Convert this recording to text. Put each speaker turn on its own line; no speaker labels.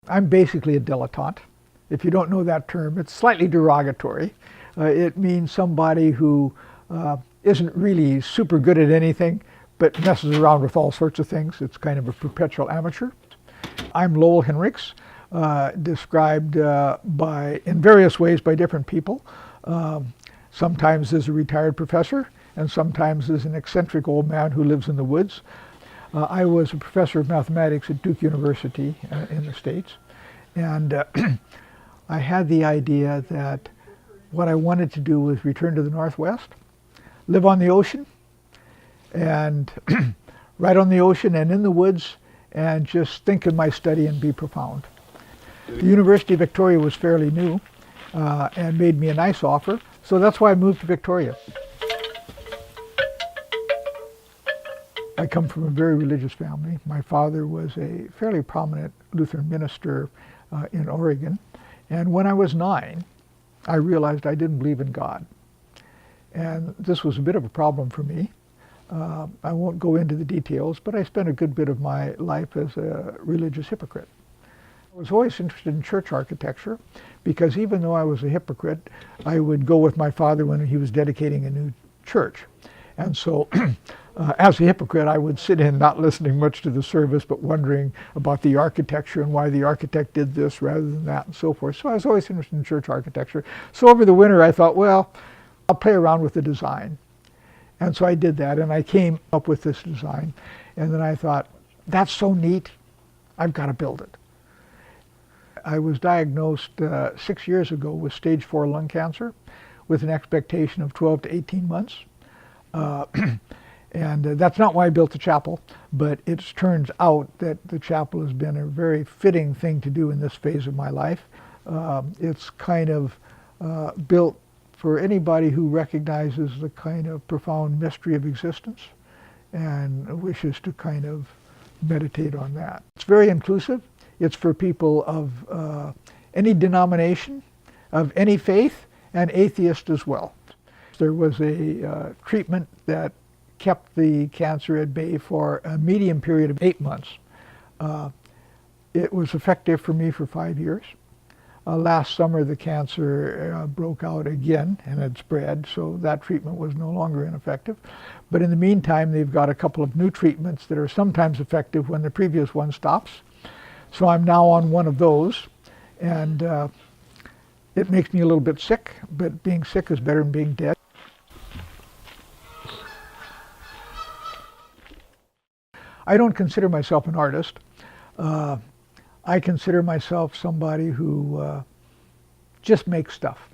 I'm basically a dilettante. If you don't know that term, it's slightly derogatory. It means somebody who isn't really super good at anything, but messes around with all sorts of things. It's kind of a perpetual amateur. I'm Lowell Henricks, described in various ways by different people. Sometimes as a retired professor, and sometimes as an eccentric old man who lives in the woods. I was a professor of mathematics at Duke University in the States, and I had the idea that what I wanted to do was return to the Northwest, live on the ocean, and right on the ocean and in the woods, and just think in my study and be profound. The University of Victoria was fairly new and made me a nice offer, so that's why I moved to Victoria. I come from a very religious family. My father was a fairly prominent Lutheran minister in Oregon. And when I was 9, I realized I didn't believe in God. And this was a bit of a problem for me. I won't go into the details, but I spent a good bit of my life as a religious hypocrite. I was always interested in church architecture because even though I was a hypocrite, I would go with my father when he was dedicating a new church. And so as a hypocrite, I would sit in not listening much to the service, but wondering about the architecture and why the architect did this rather than that and so forth. So I was always interested in church architecture. So over the winter, I thought, well, I'll play around with the design. And so I did that, and I came up with this design. And then I thought, that's so neat, I've got to build it. I was diagnosed 6 years ago with stage 4 lung cancer with an expectation of 12 to 18 months. And that's not why I built the chapel, but it turns out that the chapel has been a very fitting thing to do in this phase of my life. It's kind of built for anybody who recognizes the kind of profound mystery of existence and wishes to kind of meditate on that. It's very inclusive. It's for people of any denomination, of any faith, and atheists as well. There was a treatment that kept the cancer at bay for a medium period of 8 months. It was effective for me for 5 years. Last summer the cancer broke out again and had spread, so that treatment was no longer ineffective. But in the meantime, they've got a couple of new treatments that are sometimes effective when the previous one stops. So I'm now on one of those, and it makes me a little bit sick, but being sick is better than being dead. I don't consider myself an artist. I consider myself somebody who just makes stuff.